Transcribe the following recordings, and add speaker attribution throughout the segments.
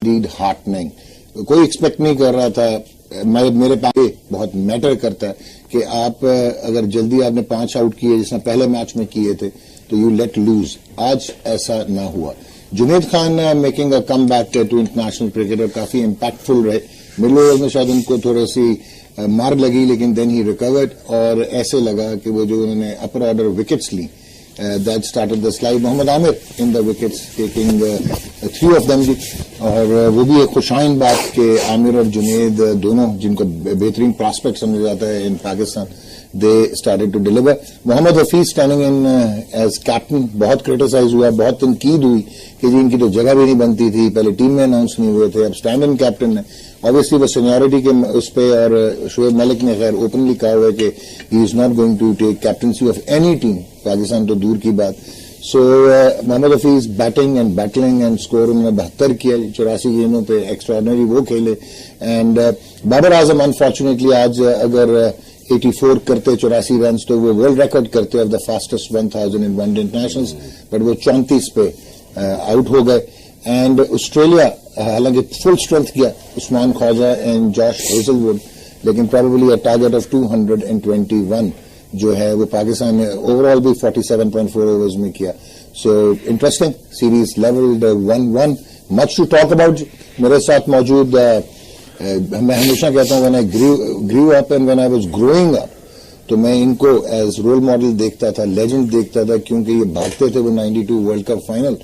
Speaker 1: Indeed heartening. कोई expect नहीं कर रहा था. मेरे पास बहुत मैटर करता है कि आप अगर जल्दी आपने 5 आउट किए जिसने पहले मैच में किए थे तो यू लेट लूज. आज ऐसा ना हुआ. Junaid Khan making a comeback to international cricket और काफी इम्पैक्टफुल रहे. मिडल ओवर में शायद उनको थोड़ी सी मार लगी लेकिन देन ही रिकवर्ड और ऐसे लगा कि वो जो उन्होंने अपर ऑर्डर विकेट्स ली that started the slide. Mohammad Amir in the wickets taking 3 of them. और वो भी एक खुशाइन बात कि आमिर और जुनेद दोनों जिनको बेहतरीन प्रॉस्पेक्ट समझा जाता है in Pakistan, they started to deliver. Mohammad Hafeez standing in as captain बहुत क्रिटिसाइज हुआ, बहुत तनकीद हुई कि जी इनकी तो जगह भी नहीं बनती थी, पहले टीम में अनाउंस नहीं हुए थे, अब स्टैंड इन कैप्टन है. ऑब्वियसली वो सीनियरिटी के उस पर और शोएब मलिक ने खैर ओपनली कहा हुआ है कि he is not going to take captaincy of any team, Pakistan तो दूर की बात. So Mohammad Hafeez batting and battling and score उन्होंने 72 किया 84 गेंदों पे, एक्स्ट्राऑर्डिनरी वो खेले. एंड बाबर आजम अनफॉर्चुनेटली आज अगर 84 करते 84 रन तो वो वर्ल्ड रिकॉर्ड करते of the fastest 1000 in one day internationals, but वो 34 पे आउट हो गए. एंड ऑस्ट्रेलिया हालांकि फुल स्ट्रेंथ किया Usman Khawaja and Josh Hazlewood, लेकिन प्रोबेबली अ टारगेट ऑफ 221 जो है वो पाकिस्तान ने ओवरऑल भी 47.4 ओवर्स में किया. So interesting series levelled 1-1. Much to talk about. मेरे साथ मौजूद मैं हमेशा कहता हूं when I grew up and when I was growing up तो मैं इनको एज रोल मॉडल देखता था, लेजेंड देखता था, क्योंकि ये भागते थे वो 92 वर्ल्ड कप फाइनल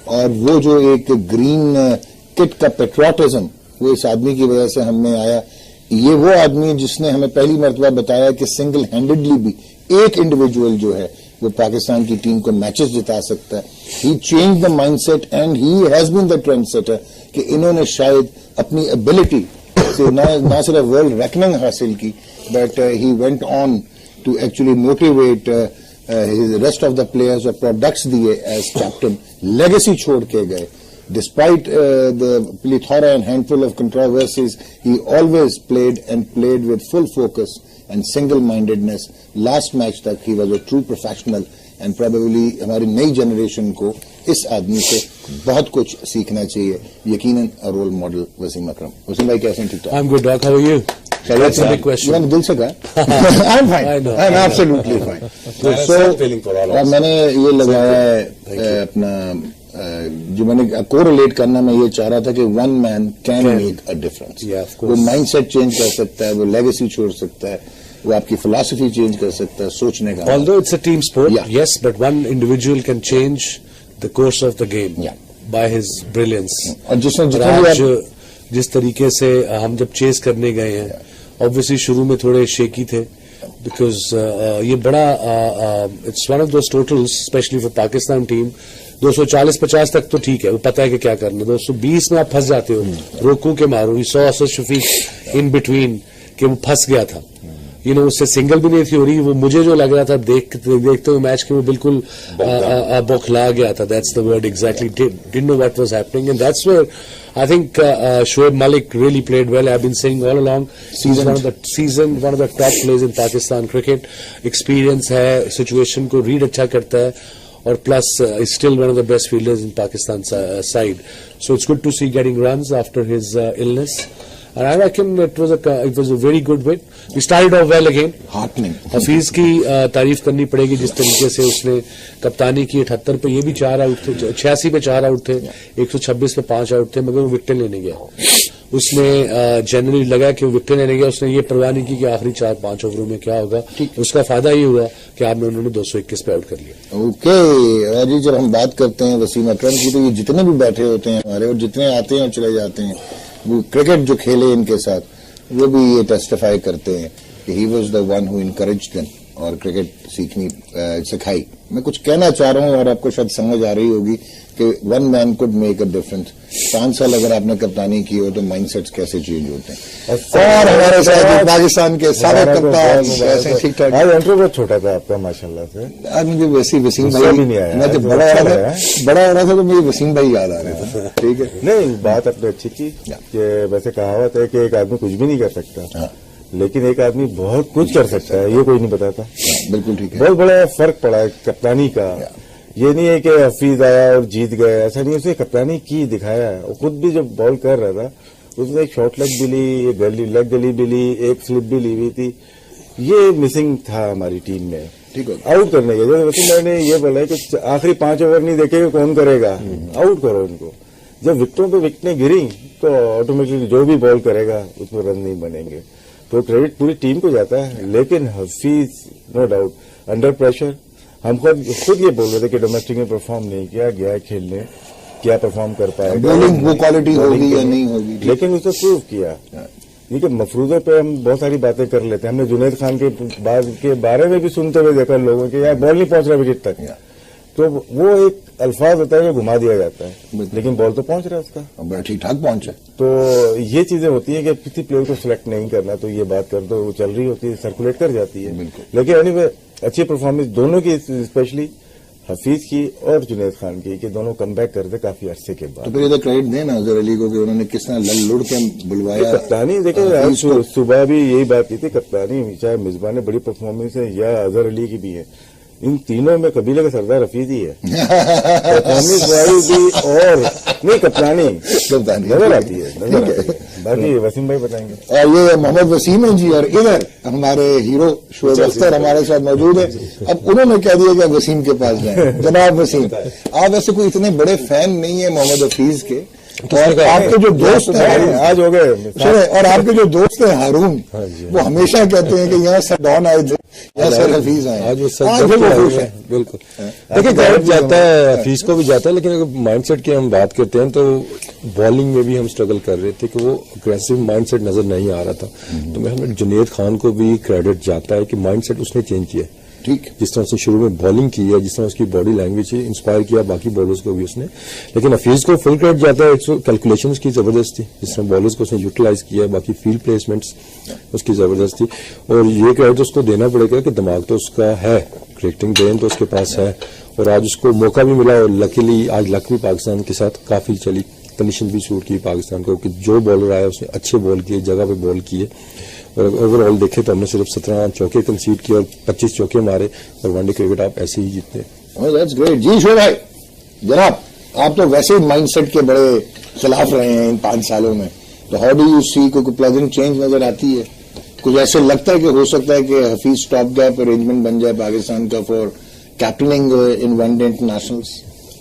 Speaker 1: और वो जो एक ग्रीन किट का पेट्रियोटिज्म वो इस आदमी की वजह से हमें आया. ये वो आदमी जिसने हमें पहली मरतबा बताया कि सिंगल हैंडेडली भी एक इंडिविजुअल जो है वो पाकिस्तान की टीम को मैचेस जिता सकता है. He change the mindset and he has been the trendsetter कि इन्होंने शायद अपनी एबिलिटी से ना सिर्फ वर्ल्ड रैंकिंग हासिल की but he went on to actually motivate rest of the players और प्रोडक्ट्स दिए एज कैप्टन. लेगेसी छोड़ के गए. Despite the plethora and handful of controversies, he always played with full focus and single-mindedness. Last match tak he was a true professional and probably हमारी नई generation को इस आदमी से बहुत कुछ सीखना चाहिए. यकीनन a role model वसीम अकरम. वसीम भाई कैसे हैं? ठीक ठाक.
Speaker 2: I'm good, Doc. How are you? That's a big question.
Speaker 1: मैंने दिल से कहा. I'm fine.
Speaker 2: I know.
Speaker 1: I'm absolutely fine.
Speaker 3: So feeling for all of us.
Speaker 1: मैंने ये लगाया है अपना जो मैंने कोरिलेट करना मैं ये चाह रहा था कि one man can make a difference. वो माइंडसेट चेंज कर सकता है, वो लेगेसी छोड़ सकता है, वो आपकी फिलॉसफी चेंज कर सकता है सोचने का.
Speaker 2: Although it's a team sport, yes, but one individual can change the course of the game by his brilliance.
Speaker 1: और
Speaker 2: जिस तरीके से हम जब चेस करने गए हैं, ऑब्वियसली शुरू में थोड़े शेकी थे बिकॉज ये बड़ा it's one of those totals specially for Pakistan team 240-50 तक तो ठीक है, वो पता है कि क्या करना. 220 में आप फंस जाते हो, रोकू के मारो. You saw Asad Shafiq in between कि वो फंस गया था. यू नो उससे सिंगल भी नहीं थी हो रही. वो मुझे जो लग रहा था देखते हुए मैच के वो बिल्कुल बौखला गया था. That's the word exactly. Didn't know what was happening and that's where I think Shoaib Malik really played well. I've been saying all along, he's one of the top players in Pakistan cricket. Experience है, situation को read अच्छा करता है, और plus is still one of the best fielders in Pakistan's side. So it's good to see getting runs after his illness. And I reckon it was a very good win. We started off well again.
Speaker 1: Heartening.
Speaker 2: Hafeez की तारीफ करनी पड़ेगी जिस तरीके से उसने कप्तानी की. 78 पे ये भी 4 आउट थे, 86 पे 4 आउट थे, 126 पे 5 आउट थे, मगर वो विकेट लेने गया. उसने जनरली लगा कि वो विकेट लेने गया, उसने ये परवाह नहीं की कि आखिरी 4-5 ओवरों में क्या होगा. उसका फायदा ये हुआ कि आपने उन्होंने 221 पे आउट कर लिया.
Speaker 1: ओके जी, जब हम बात करते हैं वसीम अकरम की तो ये जितने भी बैठे होते हैं हमारे और जितने आते हैं और चले जाते हैं, वो क्रिकेट जो खेले इनके साथ वो भी ये टेस्टिफाई करते हैं कि he was the one who encouraged them और क्रिकेट सीखनी सिखाई. मैं कुछ कहना चाह रहा हूं और आपको शायद समझ आ रही होगी कि one man could make a difference. 5 साल अगर आपने कप्तानी की हो तो माइंडसेट्स कैसे चेंज होते हैं. और हमारे साथ पाकिस्तान के सारे कप्तान ऐसे ठीक ठाक.
Speaker 3: आज इंटरव्यू छोटा था आपका माशाल्लाह से.
Speaker 1: आज मुझे वैसे वसीम भाई नहीं आया. मैं जब बड़ा हो रहा था तो मुझे वसीम भाई याद आ रहा था. ठीक है,
Speaker 3: नहीं बात आपने अच्छी की कि वैसे कहावत है कि एक आदमी कुछ भी नहीं कर सकता, लेकिन एक आदमी बहुत कुछ कर सकता है, ये कोई नहीं बताता.
Speaker 1: बिल्कुल ठीक है.
Speaker 3: बहुत बड़ा फर्क पड़ा है कप्तानी का یہ نہیں ہے کہ حفیظ آیا اور جیت گیا, ایسا نہیں. اس نے کپتانی کی دکھایا ہے, اور خود بھی جب بال کر رہا تھا اس نے ایک شارٹ لیگ بھی لی, ایک لیگ گلی بھی لی, ایک سلپ بھی لی ہوئی تھی. یہ مسنگ تھا ہماری ٹیم میں آؤٹ کرنے کے. ویسے میں نے یہ بولا ہے کہ آخری 5 اوور نہیں دیکھے کہ کون کرے گا, آؤٹ کرو ان کو. جب وکٹوں پہ وکٹیں گری تو آٹومیٹکلی جو بھی بال کرے گا اس میں رن نہیں بنیں گے. تو کریڈٹ پوری ٹیم کو جاتا ہے, لیکن Hafeez no doubt under pressure. ہم خود یہ بول رہے تھے کہ ڈومیسٹک میں پرفارم نہیں کیا, گیا ہے کھیلنے, کیا پرفارم کر پائے گا,
Speaker 1: وہ کوالٹی ہوگی یا نہیں ہوگی,
Speaker 3: لیکن اسے پروو کیا. یہ مفروضے پہ ہم بہت ساری باتیں کر لیتے ہیں. ہم نے جنید خان کے بارے میں بھی سنتے ہوئے دیکھا لوگوں کے, یار بال نہیں پہنچ رہا وکٹ تک, تو وہ ایک الفاظ ہوتا ہے جو گھما دیا جاتا ہے, لیکن بال تو پہنچ رہا ہے اس کا,
Speaker 1: بڑا ٹھیک ٹھاک پہنچا.
Speaker 3: تو یہ چیزیں ہوتی ہیں کہ کسی پلیئر کو سلیکٹ نہیں کرنا, تو یہ بات کر دو, وہ چل رہی ہوتی ہے, سرکولیٹ کر جاتی ہے. لیکن اینی وے اچھی پرفارمنس دونوں کی, اسپیشلی حفیظ کی اور جنید خان کی, کہ دونوں کم بیک کرتے کافی عرصے کے بعد.
Speaker 1: تو پھر یہ تو کریڈٹ دیں نا اظہر علی کو کہ انہوں نے کس طرح لڑ لڑ کے بلوایا.
Speaker 3: کپتانی دیکھیں, صبح بھی یہی بات کی تھی, کپتانی چاہے مصباح نے بڑی پرفارمنس ہے یا اظہر علی کی بھی ہے, ان تینوں میں قبیلے کا سردار حفیظ ہی ہے. پرفارمنس والی بھی اور نہیں کپتانی نظر آتی ہے. باقی وسیم بھائی بتائیں گے.
Speaker 1: اور یہ محمد وسیم ہیں جی, اور ادھر ہمارے ہیرو شعیب اختر ہمارے ساتھ موجود ہیں. اب انہوں نے کہہ دیا کہ وسیم کے پاس جائیں. جناب وسیم, آپ ویسے کوئی اتنے بڑے فین نہیں ہیں محمد حفیظ کے, اور آپ کے جو دوست ہیں
Speaker 3: آج ہو گئے,
Speaker 1: اور آپ کے جو دوست ہیں ہارون, وہ ہمیشہ کہتے ہیں کہ یہاں سر ڈان آئے تھے, یہاں سر حفیظ آئے.
Speaker 4: آج وہ خوش ہیں. بالکل دیکھیں, کریڈٹ جاتا ہے حفیظ کو بھی جاتا ہے, لیکن اگر مائنڈ سیٹ کی ہم بات کرتے ہیں تو بالنگ میں بھی ہم اسٹرگل کر رہے تھے کہ وہ اگریسو مائنڈ سیٹ نظر نہیں آ رہا تھا. تو میں ہمیں جنید خان کو بھی کریڈٹ جاتا ہے کہ مائنڈ سیٹ اس نے چینج کیا. ٹھیک, جس طرح اس نے شروع میں بالنگ کی ہے, جس طرح اس کی باڈی لینگویج انسپائر کیا باقی بالرز کو بھی اس نے. لیکن حفیظ کو فل کریڈٹ جاتا ہے, کیلکولیشنز کی زبردست تھی, جس طرح بالرز کو اس نے یوٹیلائز کیا, باقی فیلڈ پلیسمنٹس اس کی زبردست تھی. اور یہ کریڈٹ اس کو دینا پڑے گا کہ دماغ تو اس کا ہے, کریکٹنگ برین تو اس کے پاس ہے, اور آج اس کو موقع بھی ملا, اور لکیلی آج لک بھی پاکستان کے ساتھ کافی چلی, کنڈیشن بھی سوٹ کی پاکستان کو, کہ جو بالر آیا اس نے اچھے بال کیے, جگہ پہ بال کیے. اور اوور آل دیکھے تو ہم نے صرف 17 چوکے کنسیڈ کیے اور 25 چوکے مارے, اور ون ڈے کرکٹ آپ ایسے ہی جیتتے.
Speaker 1: That's great. جی شعیب بھائی, جناب آپ تو ویسے ہی مائنڈ سیٹ کے بڑے خلاف رہے ہیں ان 5 سالوں میں, تو ہاؤ ڈو یو سی, کوئی پلیزنٹ چینج نظر آتی ہے؟ کچھ ایسے لگتا ہے کہ ہو سکتا ہے کہ حفیظ اسٹاپ گیپ ارینجمنٹ بن جائے پاکستان کا for کیپٹننگ in one day Internationales?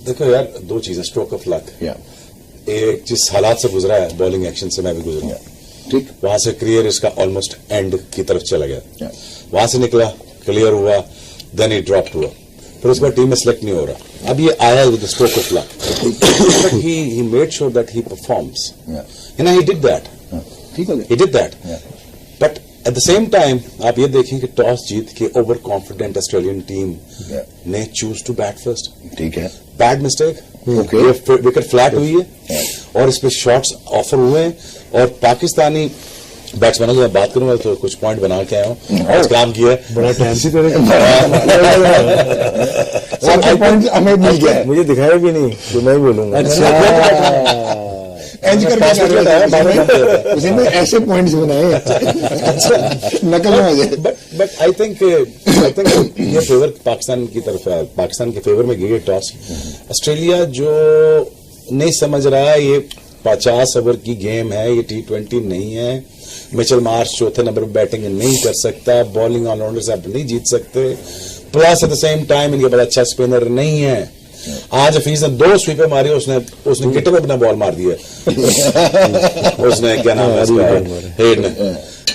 Speaker 5: دیکھو یار, 2 چیزیں, اسٹروک آف لک. ایک چیز حالات سے گزرا ہے, بالنگ ایکشن سے میں بھی گزر گیا, ٹھیک, وہاں سے کریئر اس کا آلموسٹ اینڈ کی طرف چلا گیا, وہاں سے نکلا, کلیئر ہوا, دین ہی ڈراپ ہوا, پھر اس بعد ٹیم میں سلیکٹ نہیں ہو رہا. اب یہ آیا with stroke of luck, he made sure that he performs, he did that. But at the same time آپ یہ دیکھیں کہ ٹاس جیت کے اوور کانفیڈنٹ آسٹریلین ٹیم نے چوز ٹو بیٹ فرسٹ. ٹھیک ہے, بیڈ مسٹیک, وکٹ فلیٹ ہوئی ہے, اور اس پہ شاٹس آفر ہوئے ہیں, اور پاکستانی بیٹسمینوں سے میں بات کروں گا تو کچھ پوائنٹ بنا کے آیا ہوں, آج کام کیا ہے,
Speaker 3: بڑا ٹائم سے مجھے دکھایا بھی نہیں تو میں بولوں گا.
Speaker 1: ایسے پوائنٹس بنائے نقل میں.
Speaker 5: بٹ آئی تھنک یہ فیور پاکستان کی طرف ہے, پاکستان کے فیور میں گئی ٹاس. آسٹریلیا جو نہیں سمجھ رہا یہ 50 اوور کی گیم ہے, یہ T20 نہیں ہے. مچل مارش 4تھے نمبر پہ بیٹنگ نہیں کر سکتا, بالنگ آل راؤنڈر سے آپ نہیں جیت سکتے, plus at the same time ان کے بڑا اچھا اسپنر نہیں ہے. آج حفیظ نے 2 سویپیں ماری, اس نے گٹے میں اپنا بال مار دیا, اس نے کیا نام ہے ہیڈ نے,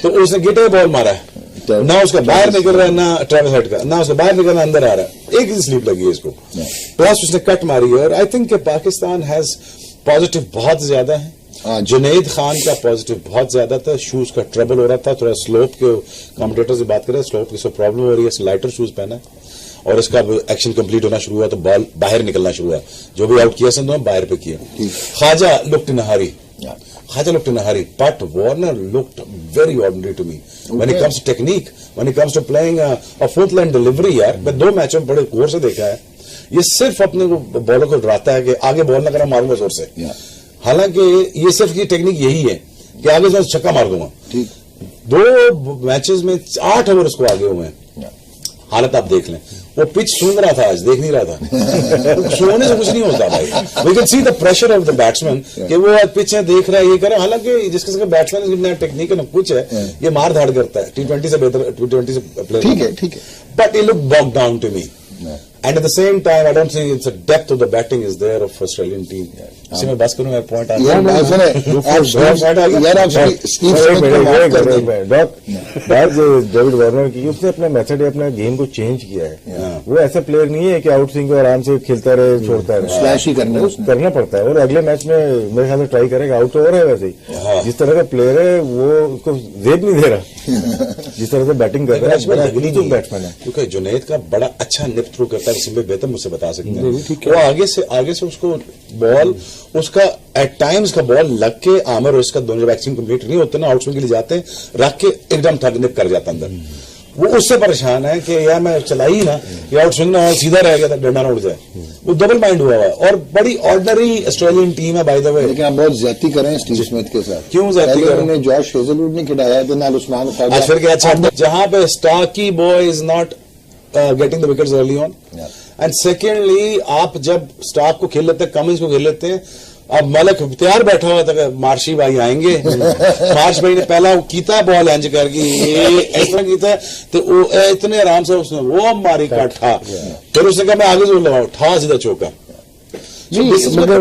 Speaker 5: تو اس نے گٹے میں بال مارا ہے, نہ اس کا باہر نکل رہا ہے, نہ ٹریول ہیڈ کا, نہ اس کا باہر نکل رہا اندر آ رہا ہے, ایک ہی سلیپ لگی ہے اس کو, پلس اس نے کٹ ماری ہے. اور آئی تھنک کہ پاکستان ہیز پازیٹو بہت زیادہ ہے. جنید خان کا پازیٹو بہت زیادہ تھا, شوز کا ٹربل ہو رہا تھا, تھوڑا سلوپ کے کمپٹیٹر سے بات کریں, سلوپ کی سب پرابلم ہو رہی ہے, لائٹر شوز پہنا, اور اس کا ایکشن کمپلیٹ ہونا شروع ہوا تو بال باہر نکلنا شروع ہوا, جو بھی آؤٹ کیا سن باہر پہ کیا. خواجہ لکڈ نہاری, but Warner looked very ordinary to me when it comes to technique, when it comes to playing a fourth line delivery. یار میں 2 میچوں میں بڑے غور سے دیکھا ہے, یہ صرف اپنے بالر کو ڈراتا ہے کہ آگے بال نہ کرا, ماروں گا زور سے, حالانکہ یہ صرف کی ٹیکنیک یہی ہے کہ آگے چھکا مار دوں گا. 2 میچز میں 8 اوور اس کو آگے ہوئے ہیں, हालत आप देख लें, वो पिच सूंघ रहा था आज, देख नहीं रहा था। सोने से कुछ नहीं होता भाई, we can see the pressure of the batsman कि वो आज पिच है, देख रहा है, ये करे, हालांकि जिसके बैट्समैन में टेक्निक है ना कुछ है, ये मार धाड़ करता है, T20 से बेहतर, T20 से प्लेयर,
Speaker 1: ठीक है,
Speaker 5: but it looked bogged down to me. And at the same time, I don't think it's the depth of the batting is there of Australian team. इसी में बस करूँ, पॉइंट
Speaker 1: यार आप स्टीव स्मिथ को माफ कर दें।
Speaker 3: बात डेविड वार्नर की, उसने अपना मेथड अपना गेम को चेंज किया है। वो ऐसा प्लेयर नहीं है कि आउट स्विंग को आराम से खेलता रहे, छोड़ता रहे,
Speaker 1: स्लैश ही करना
Speaker 3: पड़ता है। और अगले मैच में मेरे ख्याल से ट्राई करेगा, आउट ओवर है वैसे ही। जिस तरह का प्लेयर है वो उसको जेब नहीं दे रहा, जिस तरह से बैटिंग कर रहा है, बैट्समैन है।
Speaker 5: क्योंकि जुनैद का बड़ा अच्छा निप थ्रू करता है, किसी में बेहतर मुझसे बता सकते हैं। वो आगे से उसको बॉल, उसका एट टाइम्स का बॉल लग के आमिर और इसका दोनों जब एक्शन कंप्लीट नहीं होते ना, आउट स्विंग के लिए जाते हैं, रख के एकदम थक निप कर जाता अंदर। वो उससे परेशान है कि यार मैं चलाई ना, ये आउट स्विंग ना हो, सीधा रह गया था, डंडा ना उड़ जाए। वो डबल माइंड हुआ है और बड़ी ऑर्डिनरी ऑस्ट्रेलियन टीम है बाय द वे।
Speaker 1: लेकिन आप बहुत ज्यादती कर रहे हैं स्टीव स्मिथ के साथ।
Speaker 5: क्यों ज्यादती कर रहे हैं?
Speaker 1: जॉश हेजलवुड ने खिलाया था, नाल उस्मान ख्वाजा।
Speaker 5: फिर क्या अच्छा, जहां पे Starkey boy is not getting the wickets early on, and secondly आप जब स्टार्क को खेल लेते हैं, कमिंस को खेल लेते हैं, अब मलक तैयार बैठा हुआ था, मार्शी भाई आएंगे। मार्श भाई ने पहला कीता बॉल एंज करके इस तरह कीता, तो इतने आराम से उसने वो मारी का ठा, फिर उसने कहा मैं आगे जोर लगाऊं, ठा सीधा चौका।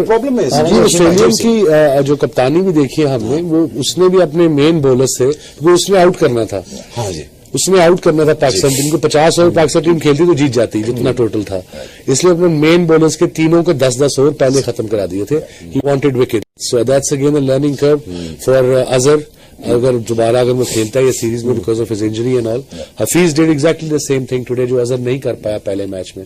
Speaker 5: प्रॉब्लम है
Speaker 2: ऑस्ट्रेलियन की जो कप्तानी भी देखी है हमने, वो उसने भी अपने मेन बॉलर से, वो उसने आउट करना था।
Speaker 5: हाँ जी,
Speaker 2: उसने आउट करना था पाकिस्तान टीम को। 50 ओवर पाकिस्तान टीम खेलती तो जीत जाती, जितना टोटल था। इसलिए अपने मेन बॉलर्स के तीनों को 10-10 ओवर पहले खत्म करा दिए थे। He wanted wicket, so that's again a learning curve for Azhar. अगर दोबारा वो खेलता है ये सीरीज में because of his injury and all. Hafeez did exactly the same thing today, जो अजहर नहीं कर पाया पहले मैच में।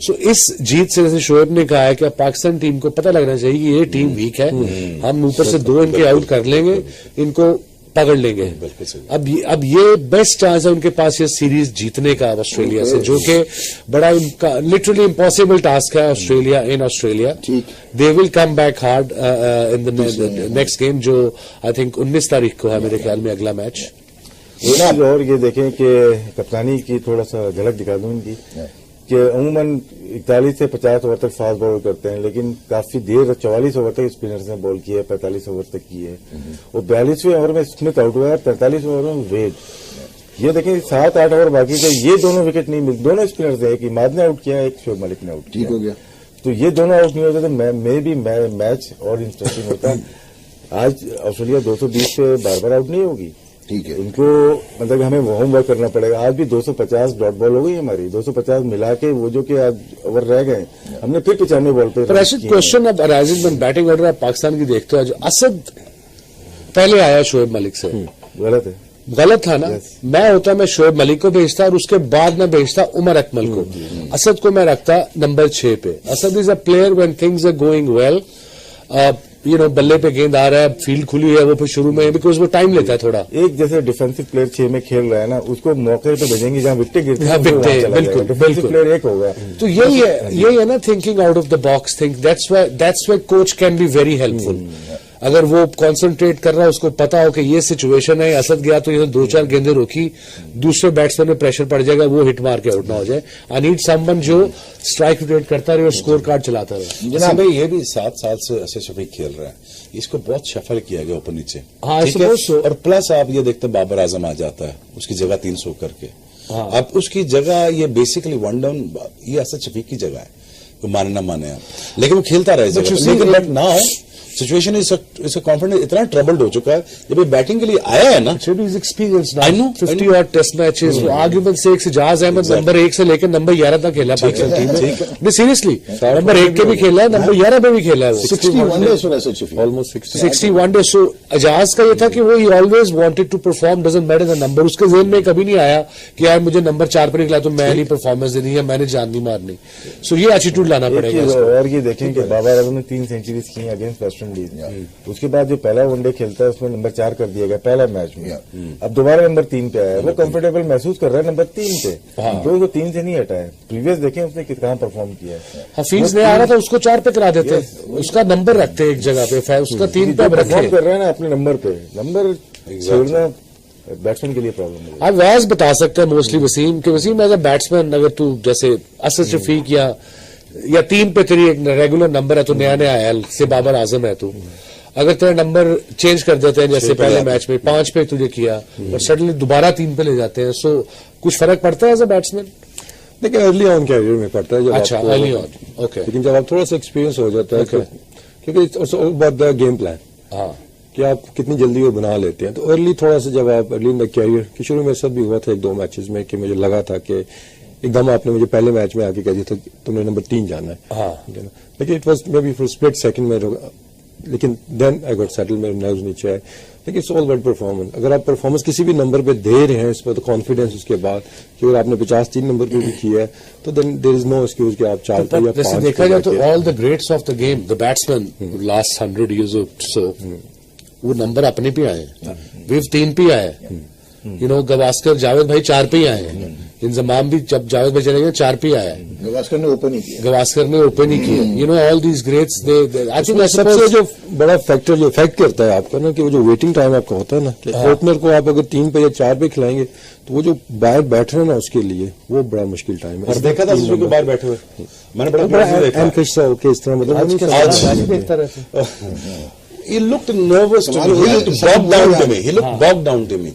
Speaker 2: सो इस जीत से, जैसे शोएब ने कहा है कि पाकिस्तान टीम को पता लगना चाहिए कि ये टीम वीक है, हम ऊपर से 2 इनके आउट कर लेंगे, इनको पकड़ लेंगे। अब ये बेस्ट चांस है उनके पास ये सीरीज जीतने का ऑस्ट्रेलिया से, जो कि बड़ा लिटरली इम्पॉसिबल टास्क है Australia in Australia. They will come back hard in the next game, जो आई थिंक 19 तारीख को है मेरे ख्याल में अगला मैच।
Speaker 3: और ये देखें कि कप्तानी की थोड़ा सा झलक दिखा दूं इनकी, कि अमूमन 41 से 50 ओवर तक फास्ट बॉल करते हैं, लेकिन काफी देर 44 ओवर तक स्पिनर्स ने बॉल किया है, 45 ओवर तक की है। और 42वें ओवर में स्मिथ आउट हुआ है, 43 ओवर में वेड। ये देखें 7-8 ओवर बाकी थे, ये दोनों विकेट नहीं मिले, दोनों स्पिनर्स हैं, एक इमाद ने आउट किया, एक शोएब मलिक ने आउट किया।
Speaker 1: ठीक हो गया,
Speaker 3: तो ये दोनों आउट नहीं होते तो मे भी मैच और इंटरेस्टिंग होता। आज ऑस्ट्रेलिया 220 पे बार आउट नहीं होगी,
Speaker 1: ठीक है।
Speaker 3: इनको मतलब हमें होमवर्क करना पड़ेगा। आज भी 250 डॉट बॉल हो गई हमारी, 250 मिला के वो जो कि आज ओवर रह गए, हमने फिर 95 बॉल पे।
Speaker 2: रशीद, क्वेश्चन अब अराइजिंग व्हेन बैटिंग ऑर्डर आप पाकिस्तान की देखते हो, जो असद पहले आया शोएब मलिक से,
Speaker 3: गलत है,
Speaker 2: गलत था ना। मैं होता, मैं शोएब मलिक को भेजता और उसके बाद मैं भेजता उमर अकमल को। असद को मैं रखता नंबर 6 पे। Asad is a player when things are going well, बल्ले पे गेंद आ रहा है, फील्ड खुली है, वो फिर शुरू में, बिकॉज वो टाइम लेता है थोड़ा।
Speaker 3: एक जैसे डिफेंसिव प्लेयर 6 में खेल रहा है ना, उसको मौके पे भेजेंगे जहां विकेट गिरते हैं,
Speaker 2: बिल्कुल
Speaker 3: डिफेंसिव प्लेयर एक होगा।
Speaker 2: तो यही है ना, thinking out of the box think, that's why coach can be very helpful. अगर वो कॉन्सेंट्रेट कर रहा है, उसको पता हो कि ये सिचुएशन है, असद गया तो ये 2-4 गेंदें रोकी, दूसरे बैट्समैन में प्रेशर पड़ जाएगा, वो हिट मार के आउट ना हो जाए। आई नीड समवन जो स्ट्राइक रोटेट करता रहे और स्कोर कार्ड चलाता रहे।
Speaker 5: जनाब भाई, ये भी 7 साल से असद शफीक खेल रहा है, इसको बहुत शफल किया गया ऊपर नीचे।
Speaker 2: हाँ,
Speaker 5: ठीक है? और प्लस आप ये देखते हैं बाबर आजम आ जाता है, उसकी जगह 300 करके। हाँ। अब उसकी जगह ये बेसिकली वन डाउन, ये असद शफीक की जगह है, तो माने ना माने आप, लेकिन वो खेलता रहे जगह। लेकिन बट नाउ सिचुएशन इस कॉन्फिडेंस इतना ट्रबल्ड हो चुका है, जब ये बैटिंग के लिए आया है ना,
Speaker 2: एक्सपीरियंस 50 और टेस्ट मैचेस, आर्ग्यूमेंट से सिजाज अहमद नंबर 1 से लेकर नंबर 11 तक खेला पाकिस्तान टीम में। नहीं सीरियसली, नंबर 1 के भी खेला है, नंबर 11 पे भी खेला है।
Speaker 1: 61 days
Speaker 4: almost
Speaker 2: 61 days. So Ejaz का ये था कि वो ही always wanted to perform, doesn't matter the number. उसके ज़हन में कभी नहीं आया कि यार मुझे नंबर 4 पे निकला तो मैं नहीं परफॉर्मेंस देनी है, मैंने जान नहीं मारनी। सो ये एटीट्यूड लाना पड़ेगा।
Speaker 3: और ये देखें कि बाबर आजम ने 3 सेंचुरीज की अगेंस्ट वेस्ट इंडीज। उसके बाद जो पहला वनडे खेलता है उसमें नंबर 4 कर दिया गया पहला मैच में। अब दोबारा नंबर 3 पे आया, वो कंफर्टेबल महसूस कर रहा है नंबर 3 पे, तो उसको 3 से नहीं हटाया। प्रीवियस देखें उसने कहाँ परफॉर्म किया है।
Speaker 2: हफीज ने आ रहा था, उसको 4 पे करा देते, उसका नंबर रखते एक जगह पे, उसका 3 पे
Speaker 3: परफॉर्म कर रहा है ना अपने नंबर पे। नंबर छोड़ना बैट्समैन के लिए प्रॉब्लम है।
Speaker 2: आप वैज बता सकते हैं मोस्टली वसीम कि वसीम एज अ बैट्समैन अगर तू जैसे असद शफीक या 3 पे तेरी एक रेगुलर नंबर है, तो नया नया आया से बाबर आजम है, तू अगर तेरा नंबर चेंज कर देते हैं जैसे पहले मैच में 5 पे तुझे किया और सडनली दोबारा 3 पे ले जाते हैं, सो कुछ फर्क पड़ता है एज अ बैट्समैन?
Speaker 4: देखिए अर्ली ऑन कैरियर में पड़ता है, जब
Speaker 2: अच्छा अर्ली ऑन, ओके,
Speaker 4: लेकिन जब आप थोड़ा सा एक्सपीरियंस हो जाता है क्योंकि it's all about the game plan,
Speaker 2: हाँ,
Speaker 4: कि आप कितनी जल्दी वो बना लेते हैं। तो अर्ली थोड़ा सा जब आप अर्ली इन द कैरियर कि शुरू में सब भी हुआ था 1-2 मैचेस में कि मुझे लगा था कि एकदम आपने मुझे पहले मैच में आके कह दिया था तुमने नंबर 3 जाना है,
Speaker 2: हाँ,
Speaker 4: लेकिन it was may be for split second में, लेकिन देन आई गॉट सेटल, मेरे नर्व्स नीचे आए। लेकिन इट्स ऑल अबाउट परफॉर्मेंस। अगर आप परफॉर्मेंस किसी भी नंबर पे दे रहे हैं, इस पर तो कॉन्फिडेंस उसके बाद कि अगर आपने 53 नंबर पे भी किया है तो then there is no excuse कि आप 4 पे या 5
Speaker 2: जैसे देखा जाए तो all the greats of the game, the batsman last 100 years or so, वो नंबर अपने पे आए, विव 3 पे आए, यू नो गवास्कर जावेद भाई 4 पे ही आए, इंजमाम भी जब जावेद भाई चले गए 4 पे आए,
Speaker 1: गवास्कर ने ओपन ही किया,
Speaker 2: गवास्कर ने ओपन ही किया, you know all these greats they I think
Speaker 4: सबसे जो बड़ा फैक्टर जो इफेक्ट करता है आपका ना कि वो जो वेटिंग टाइम आपका होता है ना कि ओपनर को आप अगर 3 पे या 4 पे खिलाएंगे तो वो जो बाहर बैठ रहे हैं ना उसके लिए वो बड़ा मुश्किल टाइम है।
Speaker 5: और देखा था उसके बाहर बैठे हुए, मैंने बड़ा देखा
Speaker 4: इस तरह मतलब
Speaker 2: देखता रहता
Speaker 5: he looked nervous to me, he looked bogged down to me, he looked bogged down to me.